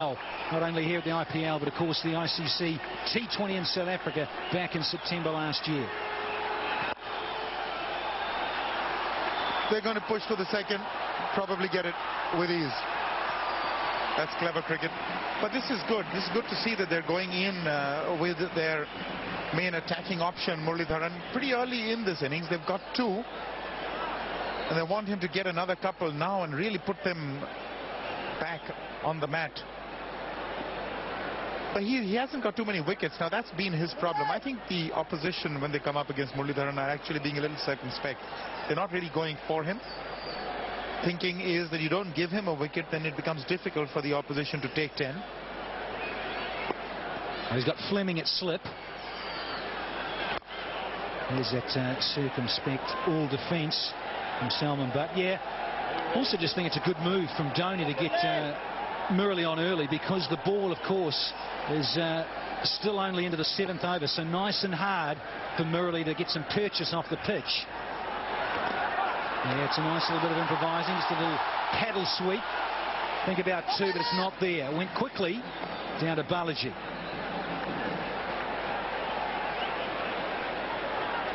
Not only here at the IPL, but of course the ICC T20 in South Africa back in September last year. They're going to push to the second, probably get it with ease. That's clever cricket. But this is good. This is good to see that they're going in with their main attacking option, Muralidharan, pretty early in this innings. They've got two. And they want him to get another couple now and really put them back on the mat. But he hasn't got too many wickets. Now, that's been his problem. I think the opposition, when they come up against Muralidharan, are actually being a little circumspect. They're not really going for him. Thinking is that you don't give him a wicket, then it becomes difficult for the opposition to take 10. He's got Fleming at slip. There's that circumspect all defence from Salman Butt. Yeah, also just think it's a good move from Dhoni to get Murali on early, because the ball, of course, is still only into the 7th over. So nice and hard for Murali to get some purchase off the pitch. Yeah, it's a nice little bit of improvising, just a little paddle sweep. Think about two, but it's not there. Went quickly down to Balaji.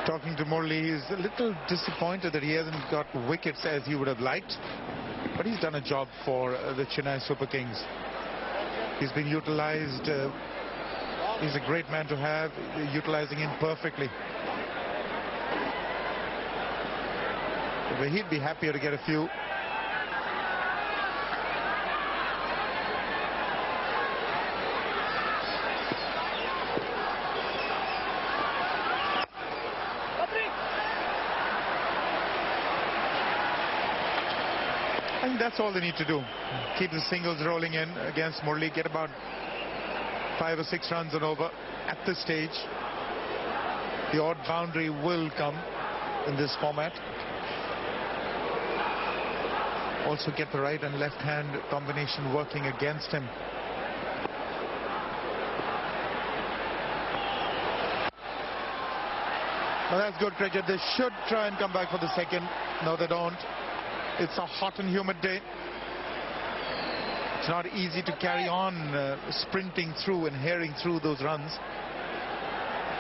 Talking to Murali, he's a little disappointed that he hasn't got wickets as he would have liked. But he's done a job for the Chennai Super Kings. He's been utilized. He's a great man to have, utilizing him perfectly. But he'd be happier to get a few. I think that's all they need to do. Keep the singles rolling in against Murali. Get about 5 or 6 runs and over at this stage. The odd boundary will come in this format. Also get the right and left hand combination working against him. Well, that's good cricket. They should try and come back for the second. No, they don't. It's a hot and humid day. It's not easy to carry on sprinting through and herring through those runs.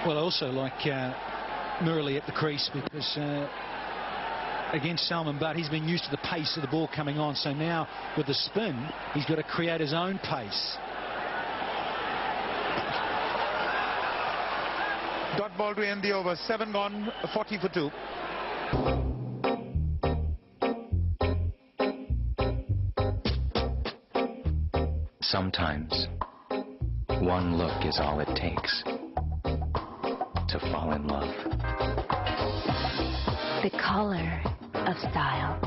Well, I also like Murali at the crease, because against Salman Butt, he's been used to the pace of the ball coming on. So now with the spin, he's got to create his own pace. Dot ball to end the over. 7 gone, 40 for 2. Sometimes, one look is all it takes to fall in love. The color of style.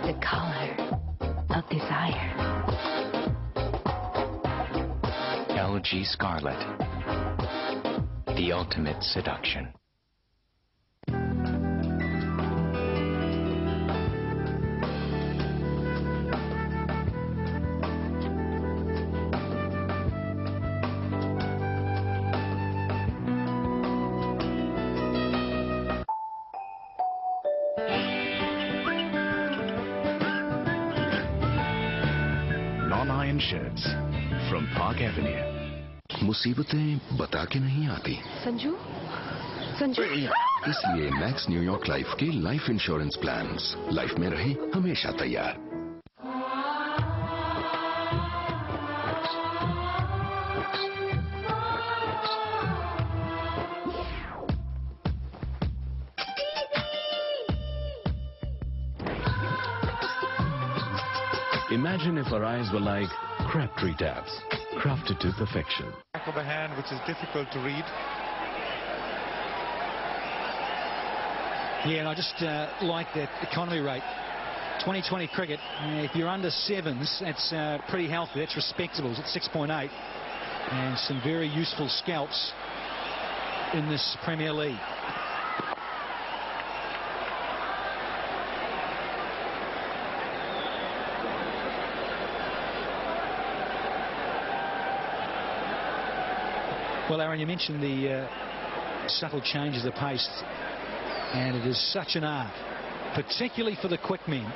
The color of desire. LG Scarlet. The ultimate seduction. Non-iron shirts from Park Avenue. मुसीबतें बता के नहीं आती संजू संजू इसलिए max New York life के life insurance plans life में रहे हमेशा तैयार. Imagine if our eyes were like crabtree tabs, crafted to perfection. Back of the hand, which is difficult to read. Yeah, and I just like that economy rate. 2020 cricket, if you're under 7s, that's pretty healthy. That's respectable. It's at 6.8. And some very useful scalps in this Premier League. Well, Aaron, you mentioned the subtle changes of pace, and it is such an art, particularly for the quick men.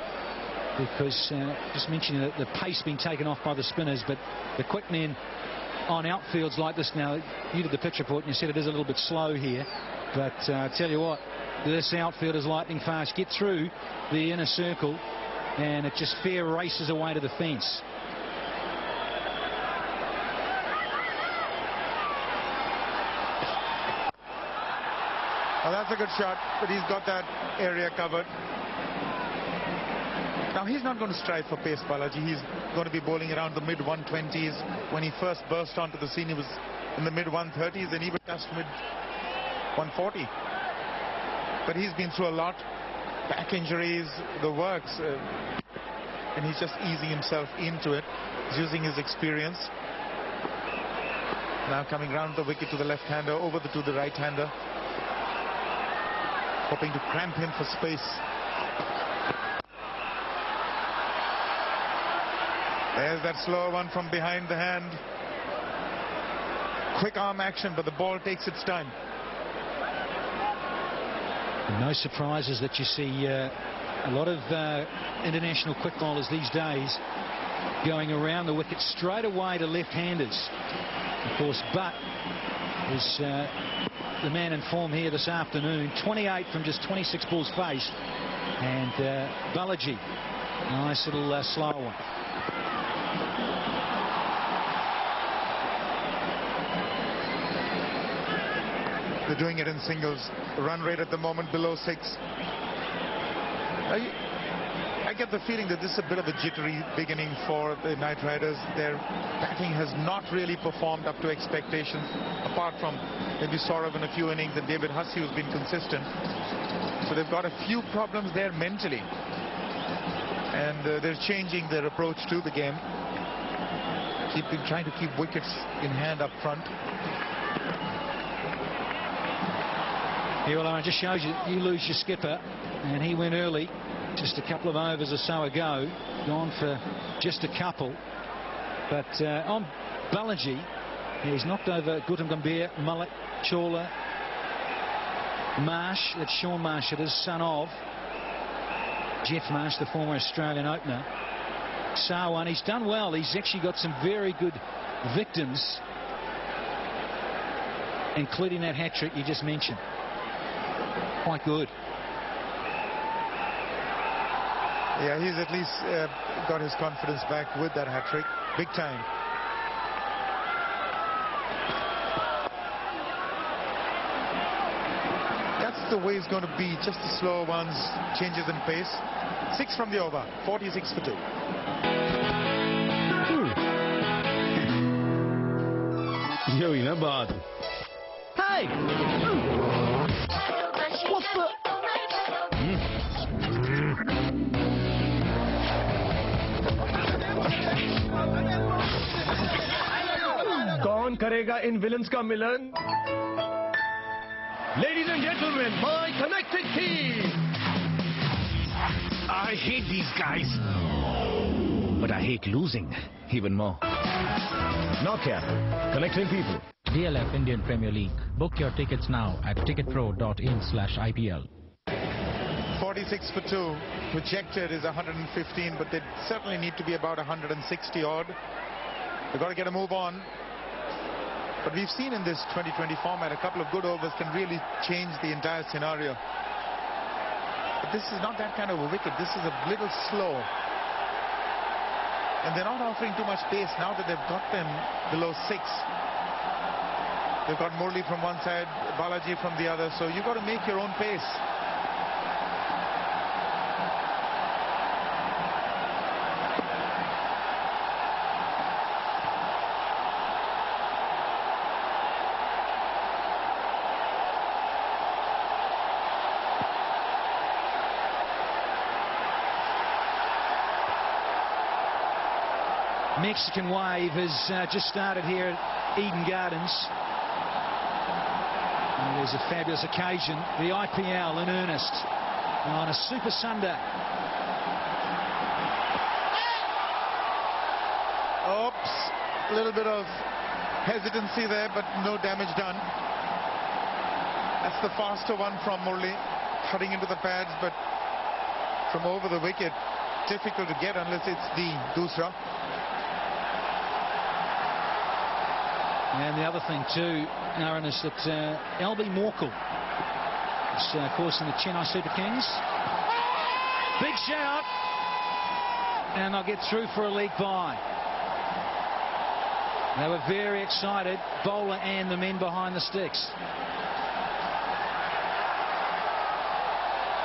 because just mentioning that the pace being taken off by the spinners, but the quick men on outfields like this now. You did the pitch report and you said it is a little bit slow here, but I tell you what, this outfield is lightning fast. Get through the inner circle and it just fair races away to the fence. Well, that's a good shot, but he's got that area covered. Now, he's not going to strive for pace, Balaji. He's going to be bowling around the mid-120s. When he first burst onto the scene, he was in the mid-130s and even touched mid-140. But he's been through a lot. Back injuries, the works. And he's just easing himself into it. He's using his experience. Now coming round the wicket to the left-hander, over to the right-hander. Hoping to cramp him for space. There's that slower one from behind the hand. Quick arm action, but the ball takes its time. No surprises that you see a lot of international quick bowlers these days going around the wicket straight away to left-handers. Of course, Butt was the man in form here this afternoon. 28 from just 26 balls faced. And Balaji, nice little slow one. They're doing it in singles. The run rate at the moment below 6. I get the feeling that this is a bit of a jittery beginning for the Knight Riders. Their batting has not really performed up to expectations, apart from maybe Saurav in a few innings and David Hussey, who's been consistent. So they've got a few problems there mentally. And they're changing their approach to the game. Trying to keep wickets in hand up front. Yeah, well, it just shows you lose your skipper, and he went early just a couple of overs or so ago, gone for just a couple. But on Balaji, he's knocked over Gautam Gambhir, Mullet, Chawla, Marsh. That's Sean Marsh, it is, son of Jeff Marsh, the former Australian opener. Sarwan, he's done well. He's actually got some very good victims, including that hat-trick you just mentioned. Quite good. Yeah, he's at least got his confidence back with that hat-trick. Big time. That's the way it's going to be. Just the slower ones, changes in pace. 6 from the over. 46 for 2. Yo, you know, bad. Hey! What's the... कौन करेगा इन villains का मिलन? Ladies and gentlemen, my connecting team. I hate these guys, but I hate losing even more. Nokia, connecting people. DLF Indian Premier League. Book your tickets now at ticketpro.in/IPL. 46 for 2. Projected is 115, but they certainly need to be about 160 odd. They've got to get a move on. But we've seen in this 2020 format, a couple of good overs can really change the entire scenario. But this is not that kind of a wicket. This is a little slow. And they're not offering too much pace now that they've got them below 6. They've got Murli from one side, Balaji from the other. So you've got to make your own pace. Mexican wave has just started here at Eden Gardens. And there's a fabulous occasion, the IPL in earnest on a Super Sunday. Oops, a little bit of hesitancy there, but no damage done. That's the faster one from Murli, cutting into the pads, but from over the wicket, difficult to get unless it's the dusra. And the other thing too, Aaron, is that LB Morkel is, of course, in the Chennai Super Kings. Big shout, and they'll get through for a league bye. They were very excited, bowler and the men behind the sticks.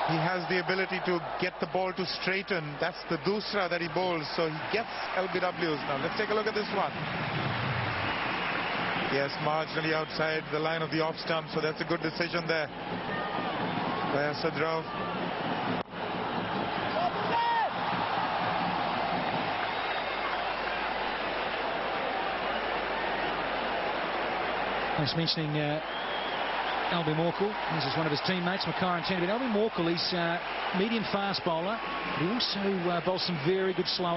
He has the ability to get the ball to straighten. That's the dusra that he bowls, so he gets LBWs. Now let's take a look at this one. Yes, marginally outside the line of the off stump, so that's a good decision there by Asadrav. I was mentioning LB Morkel. This is one of his teammates, Makar and But LB Morkel, he's a medium fast bowler, but he also bowls some very good slow